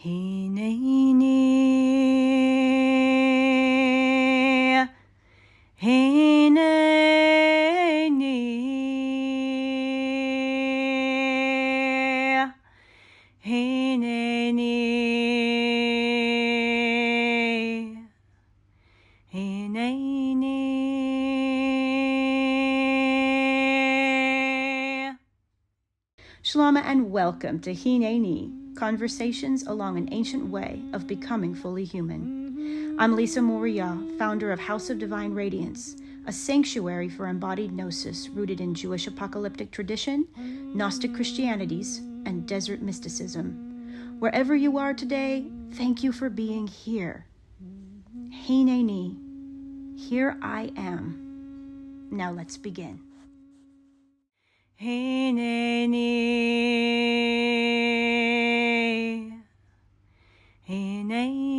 HINENI, HINENI, HINENI, HINENI. Shalom and welcome to HINENI, Conversations Along an Ancient Way of Becoming Fully Human. I'm Lisa Moriah, founder of House of Divine Radiance, a sanctuary for embodied gnosis rooted in Jewish apocalyptic tradition, Gnostic Christianities, and desert mysticism. Wherever you are today, thank you for being here. HINENI, here I am. Now let's begin. HINENI, HINENI.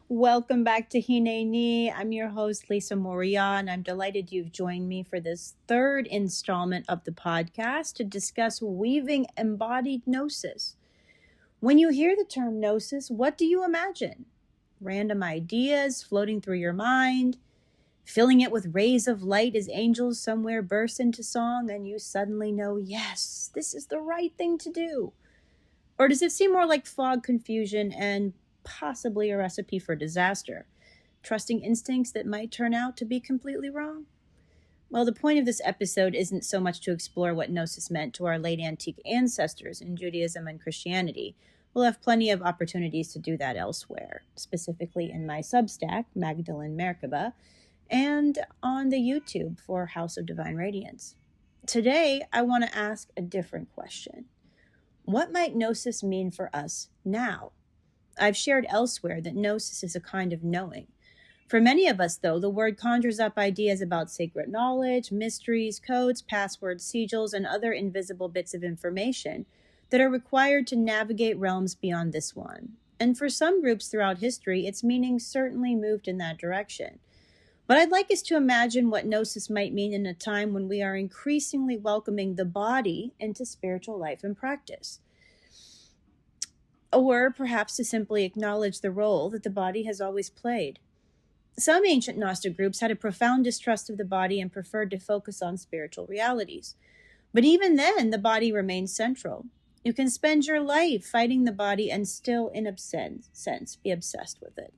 Welcome back to HINENI. I'm your host, Lisa Moriah, and I'm delighted you've joined me for this third installment of the podcast to discuss weaving embodied gnosis. When you hear the term gnosis, what do you imagine? Random ideas floating through your mind, filling it with rays of light as angels somewhere burst into song, and you suddenly know, yes, this is the right thing to do? Or does it seem more like fog, confusion, and possibly a recipe for disaster, trusting instincts that might turn out to be completely wrong? Well, the point of this episode isn't so much to explore what gnosis meant to our late antique ancestors in Judaism and Christianity. We'll have plenty of opportunities to do that elsewhere, specifically in my Substack, Magdalene Merkaba, and on the YouTube for House of Divine Radiance. Today, I want to ask a different question. What might gnosis mean for us now? I've shared elsewhere that gnosis is a kind of knowing. For many of us, though, the word conjures up ideas about sacred knowledge, mysteries, codes, passwords, sigils, and other invisible bits of information that are required to navigate realms beyond this one. And for some groups throughout history, its meaning certainly moved in that direction. But I'd like us to imagine what gnosis might mean in a time when we are increasingly welcoming the body into spiritual life and practice. Or perhaps to simply acknowledge the role that the body has always played. Some ancient Gnostic groups had a profound distrust of the body and preferred to focus on spiritual realities. But even then, the body remains central. You can spend your life fighting the body and still, in a sense, be obsessed with it.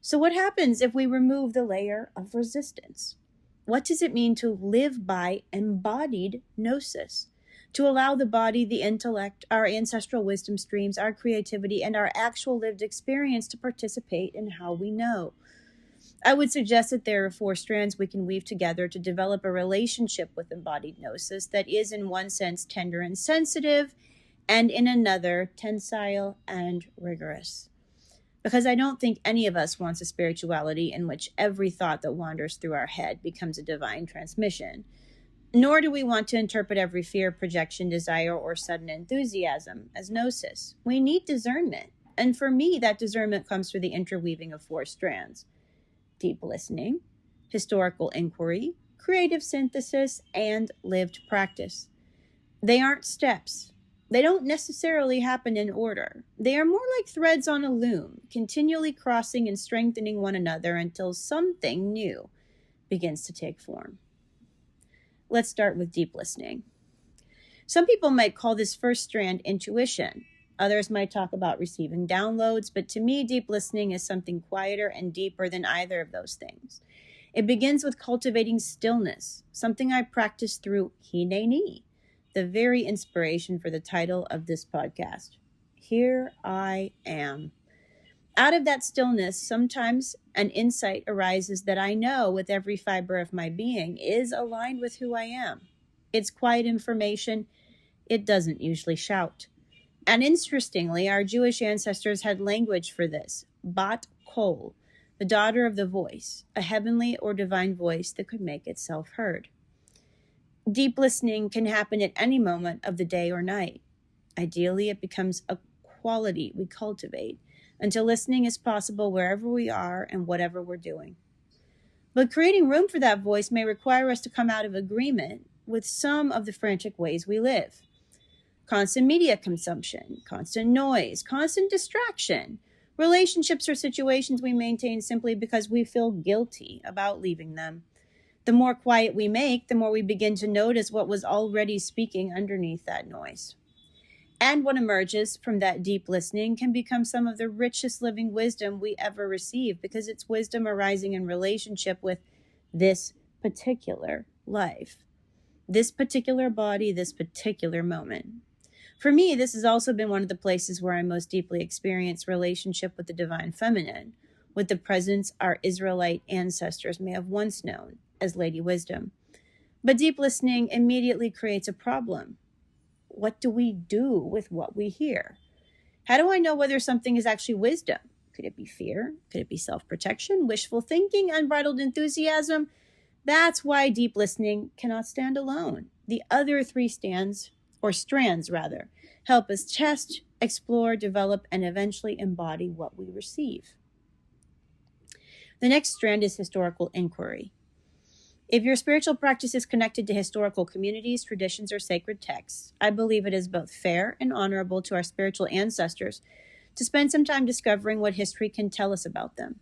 So what happens if we remove the layer of resistance? What does it mean to live by embodied gnosis? To allow the body, the intellect, our ancestral wisdom streams, our creativity, and our actual lived experience to participate in how we know. I would suggest that there are 4 strands we can weave together to develop a relationship with embodied gnosis that is in one sense tender and sensitive, and in another tensile and rigorous. Because I don't think any of us wants a spirituality in which every thought that wanders through our head becomes a divine transmission. Nor do we want to interpret every fear, projection, desire, or sudden enthusiasm as gnosis. We need discernment. And for me, that discernment comes through the interweaving of 4 strands: deep listening, historical inquiry, creative synthesis, and lived practice. They aren't steps. They don't necessarily happen in order. They are more like threads on a loom, continually crossing and strengthening one another until something new begins to take form. Let's start with deep listening. Some people might call this first strand intuition. Others might talk about receiving downloads, but to me, deep listening is something quieter and deeper than either of those things. It begins with cultivating stillness, something I practice through HINENI, the very inspiration for the title of this podcast. Here I am. Out of that stillness, sometimes an insight arises that I know with every fiber of my being is aligned with who I am. It's quiet information. It doesn't usually shout. And interestingly, our Jewish ancestors had language for this, Bat Kol, the daughter of the voice, a heavenly or divine voice that could make itself heard. Deep listening can happen at any moment of the day or night. Ideally, it becomes a quality we cultivate until listening is possible wherever we are and whatever we're doing. But creating room for that voice may require us to come out of agreement with some of the frantic ways we live. Constant media consumption, constant noise, constant distraction, relationships or situations we maintain simply because we feel guilty about leaving them. The more quiet we make, the more we begin to notice what was already speaking underneath that noise. And what emerges from that deep listening can become some of the richest living wisdom we ever receive, because it's wisdom arising in relationship with this particular life, this particular body, this particular moment. For me, this has also been one of the places where I most deeply experienced relationship with the divine feminine, with the presence our Israelite ancestors may have once known as Lady Wisdom. But deep listening immediately creates a problem. What do we do with what we hear? How do I know whether something is actually wisdom? Could it be fear? Could it be self-protection, wishful thinking, unbridled enthusiasm? That's why deep listening cannot stand alone. The other three strands, help us test, explore, develop, and eventually embody what we receive. The next strand is historical inquiry. If your spiritual practice is connected to historical communities, traditions, or sacred texts, I believe it is both fair and honorable to our spiritual ancestors to spend some time discovering what history can tell us about them.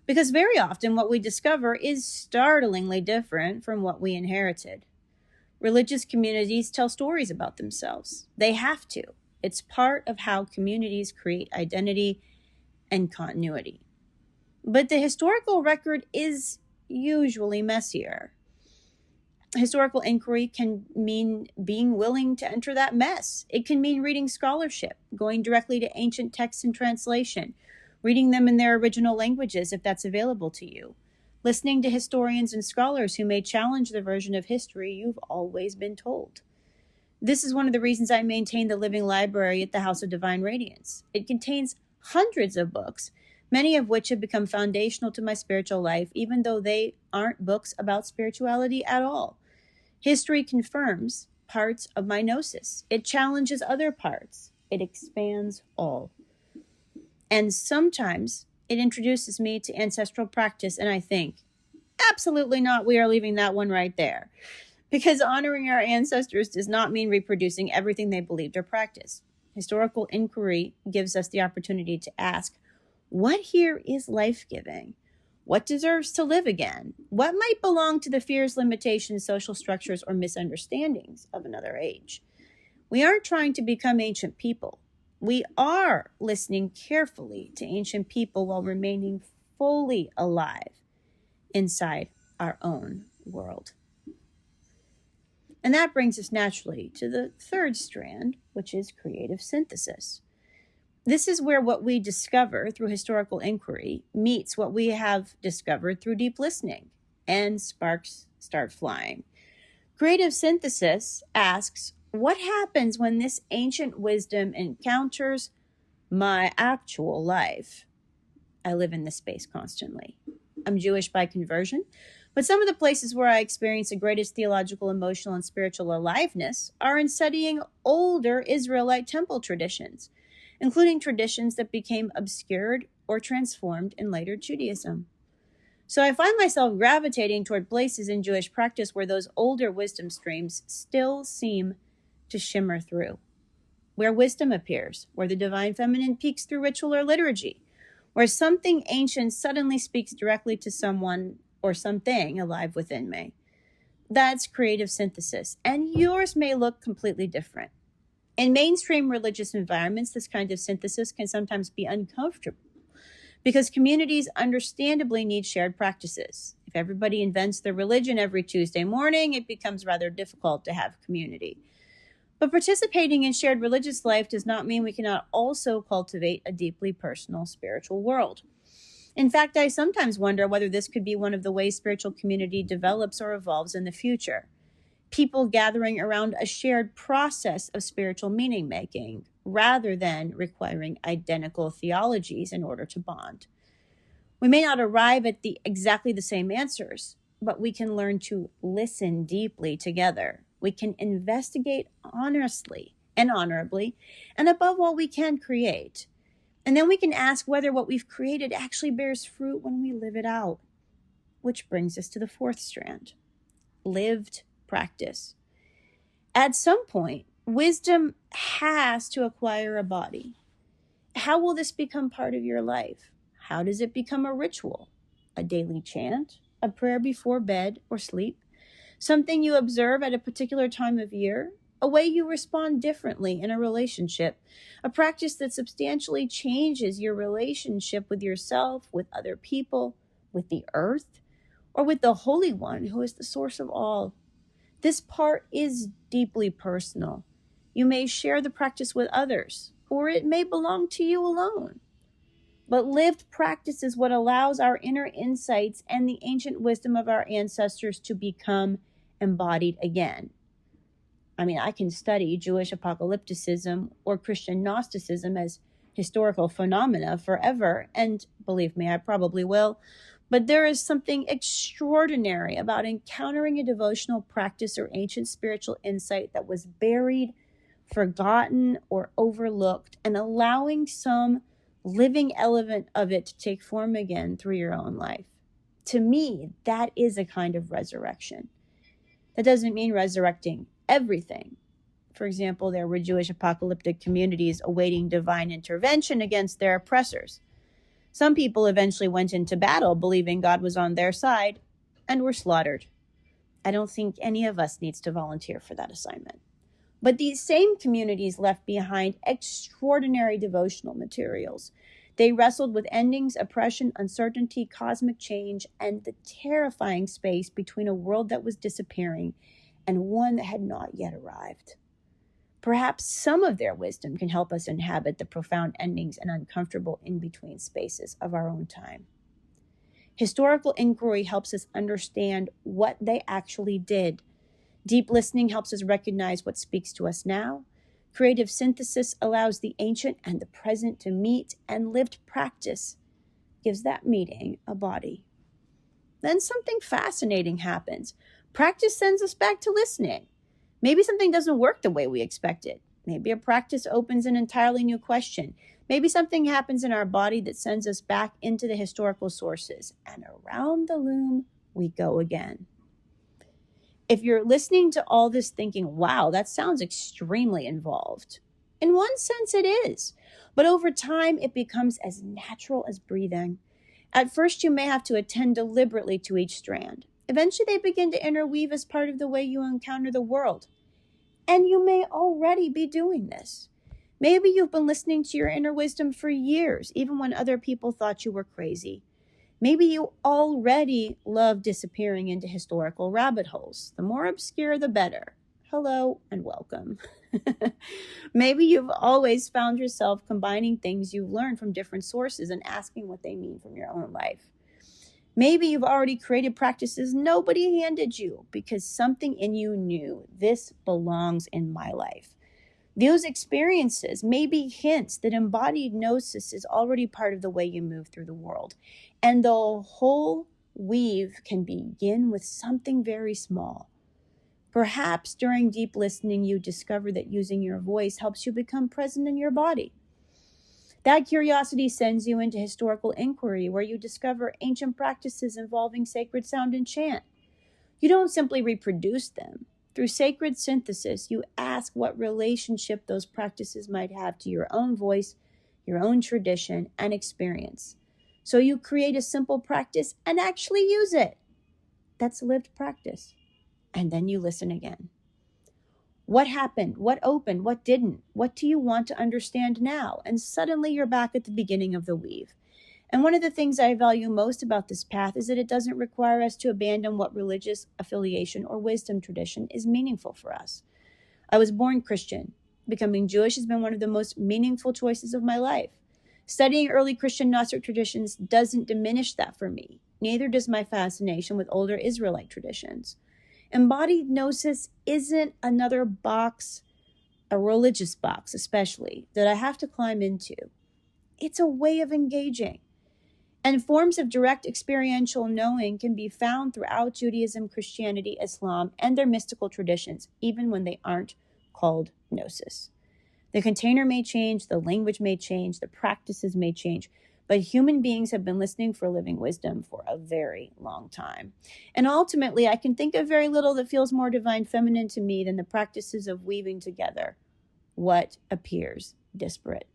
Because very often what we discover is startlingly different from what we inherited. Religious communities tell stories about themselves. They have to. It's part of how communities create identity and continuity. But the historical record is usually messier. Historical inquiry can mean being willing to enter that mess. It can mean reading scholarship, going directly to ancient texts and translation, reading them in their original languages if that's available to you, listening to historians and scholars who may challenge the version of history you've always been told. This is one of the reasons I maintain the living library at the House of Divine Radiance. It contains hundreds of books, many of which have become foundational to my spiritual life, even though they aren't books about spirituality at all. History confirms parts of my gnosis. It challenges other parts. It expands all. And sometimes it introduces me to ancestral practice, and I think, absolutely not, we are leaving that one right there. Because honoring our ancestors does not mean reproducing everything they believed or practiced. Historical inquiry gives us the opportunity to ask, what here is life-giving? What deserves to live again? What might belong to the fears, limitations, social structures, or misunderstandings of another age? We aren't trying to become ancient people. We are listening carefully to ancient people while remaining fully alive inside our own world. And that brings us naturally to the third strand, which is creative synthesis. This is where what we discover through historical inquiry meets what we have discovered through deep listening, and sparks start flying. Creative synthesis asks, what happens when this ancient wisdom encounters my actual life? I live in this space constantly. I'm Jewish by conversion, but some of the places where I experience the greatest theological, emotional, and spiritual aliveness are in studying older Israelite temple traditions, including traditions that became obscured or transformed in later Judaism. So I find myself gravitating toward places in Jewish practice where those older wisdom streams still seem to shimmer through, where wisdom appears, where the divine feminine peeks through ritual or liturgy, where something ancient suddenly speaks directly to someone or something alive within me. That's creative synthesis, and yours may look completely different. In mainstream religious environments, this kind of synthesis can sometimes be uncomfortable because communities understandably need shared practices. If everybody invents their religion every Tuesday morning, it becomes rather difficult to have community. But participating in shared religious life does not mean we cannot also cultivate a deeply personal spiritual world. In fact, I sometimes wonder whether this could be one of the ways spiritual community develops or evolves in the future. People gathering around a shared process of spiritual meaning making, rather than requiring identical theologies in order to bond. We may not arrive at exactly the same answers, but we can learn to listen deeply together. We can investigate honestly and honorably, and above all, we can create. And then we can ask whether what we've created actually bears fruit when we live it out. Which brings us to the fourth strand, lived practice. At some point, wisdom has to acquire a body. How will this become part of your life? How does it become a ritual? A daily chant? A prayer before bed or sleep? Something you observe at a particular time of year? A way you respond differently in a relationship? A practice that substantially changes your relationship with yourself, with other people, with the earth, or with the Holy One who is the source of all? This part is deeply personal. You may share the practice with others, or it may belong to you alone. But lived practice is what allows our inner insights and the ancient wisdom of our ancestors to become embodied again. I mean, I can study Jewish apocalypticism or Christian Gnosticism as historical phenomena forever, and believe me, I probably will. But there is something extraordinary about encountering a devotional practice or ancient spiritual insight that was buried, forgotten, or overlooked, and allowing some living element of it to take form again through your own life. To me, that is a kind of resurrection. That doesn't mean resurrecting everything. For example, there were Jewish apocalyptic communities awaiting divine intervention against their oppressors. Some people eventually went into battle believing God was on their side and were slaughtered. I don't think any of us needs to volunteer for that assignment. But these same communities left behind extraordinary devotional materials. They wrestled with endings, oppression, uncertainty, cosmic change, and the terrifying space between a world that was disappearing and one that had not yet arrived. Perhaps some of their wisdom can help us inhabit the profound endings and uncomfortable in-between spaces of our own time. Historical inquiry helps us understand what they actually did. Deep listening helps us recognize what speaks to us now. Creative synthesis allows the ancient and the present to meet, and lived practice gives that meeting a body. Then something fascinating happens. Practice sends us back to listening. Maybe something doesn't work the way we expected. Maybe a practice opens an entirely new question. Maybe something happens in our body that sends us back into the historical sources. And around the loom we go again. If you're listening to all this thinking, wow, that sounds extremely involved. In one sense it is. But over time it becomes as natural as breathing. At first you may have to attend deliberately to each strand. Eventually they begin to interweave as part of the way you encounter the world. And you may already be doing this. Maybe you've been listening to your inner wisdom for years, even when other people thought you were crazy. Maybe you already love disappearing into historical rabbit holes. The more obscure, the better. Hello and welcome. Maybe you've always found yourself combining things you've learned from different sources and asking what they mean from your own life. Maybe you've already created practices nobody handed you because something in you knew this belongs in my life. Those experiences may be hints that embodied gnosis is already part of the way you move through the world. And the whole weave can begin with something very small. Perhaps during deep listening, you discover that using your voice helps you become present in your body. That curiosity sends you into historical inquiry, where you discover ancient practices involving sacred sound and chant. You don't simply reproduce them. Through sacred synthesis, you ask what relationship those practices might have to your own voice, your own tradition, and experience. So you create a simple practice and actually use it. That's lived practice. And then you listen again. What happened? What opened? What didn't? What do you want to understand now? And suddenly you're back at the beginning of the weave. And one of the things I value most about this path is that it doesn't require us to abandon what religious affiliation or wisdom tradition is meaningful for us. I was born Christian. Becoming Jewish has been one of the most meaningful choices of my life. Studying early Christian Gnostic traditions doesn't diminish that for me. Neither does my fascination with older Israelite traditions. Embodied Gnosis isn't another box, a religious box especially, that I have to climb into. It's a way of engaging. And forms of direct experiential knowing can be found throughout Judaism, Christianity, Islam, and their mystical traditions, even when they aren't called Gnosis. The container may change, the language may change, the practices may change, but human beings have been listening for living wisdom for a very long time. And ultimately, I can think of very little that feels more divine feminine to me than the practices of weaving together what appears disparate.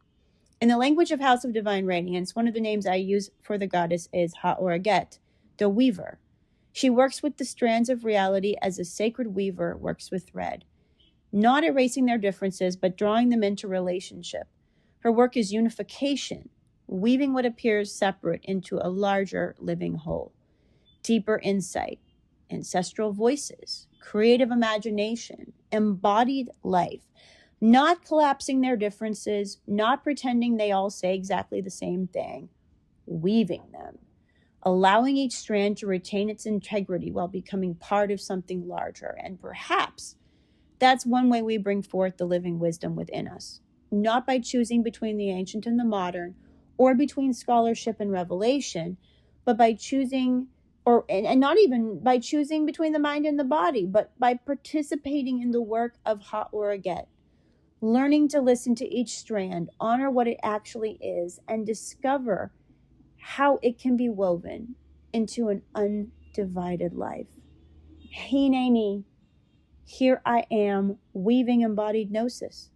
In the language of House of Divine Radiance, one of the names I use for the goddess is Ha-Oraget, the weaver. She works with the strands of reality as a sacred weaver works with thread, not erasing their differences, but drawing them into relationship. Her work is unification, weaving what appears separate into a larger living whole. Deeper insight, ancestral voices, creative imagination, embodied life, not collapsing their differences, not pretending they all say exactly the same thing, weaving them, allowing each strand to retain its integrity while becoming part of something larger. And perhaps that's one way we bring forth the living wisdom within us, not by choosing between the ancient and the modern, or between scholarship and revelation, but by choosing, and not even by choosing between the mind and the body, but by participating in the work of Ha-Oraget, learning to listen to each strand, honor what it actually is, and discover how it can be woven into an undivided life. HINENI, here I am weaving embodied gnosis.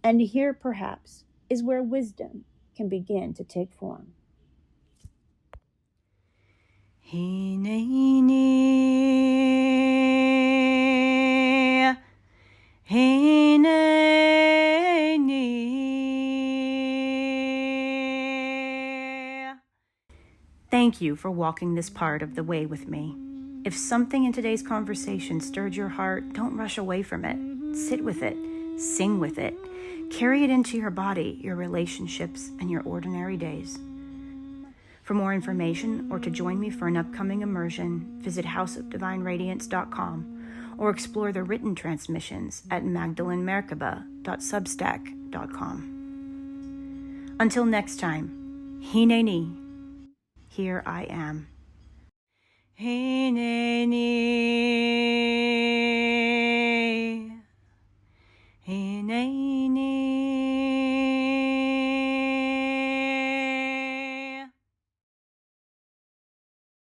And here perhaps is where wisdom can begin to take form. HINENI, HINENI. Thank you for walking this part of the way with me. If something in today's conversation stirred your heart, don't rush away from it. Sit with it, sing with it, carry it into your body, your relationships, and your ordinary days. For more information or to join me for an upcoming immersion, visit houseofdivineradiance.com or explore the written transmissions at magdalenemerkaba.substack.com. Until next time, HINENI, here I am. HINENI.